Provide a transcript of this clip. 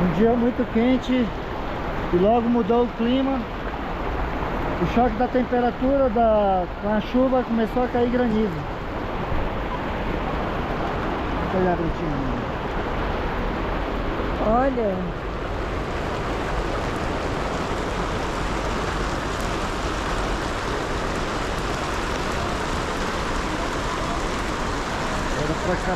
Um dia muito quente e logo mudou o clima. O choque da temperatura com a chuva começou a cair granizo. Vou pegar pra ti. Olha. Era pra cá, pra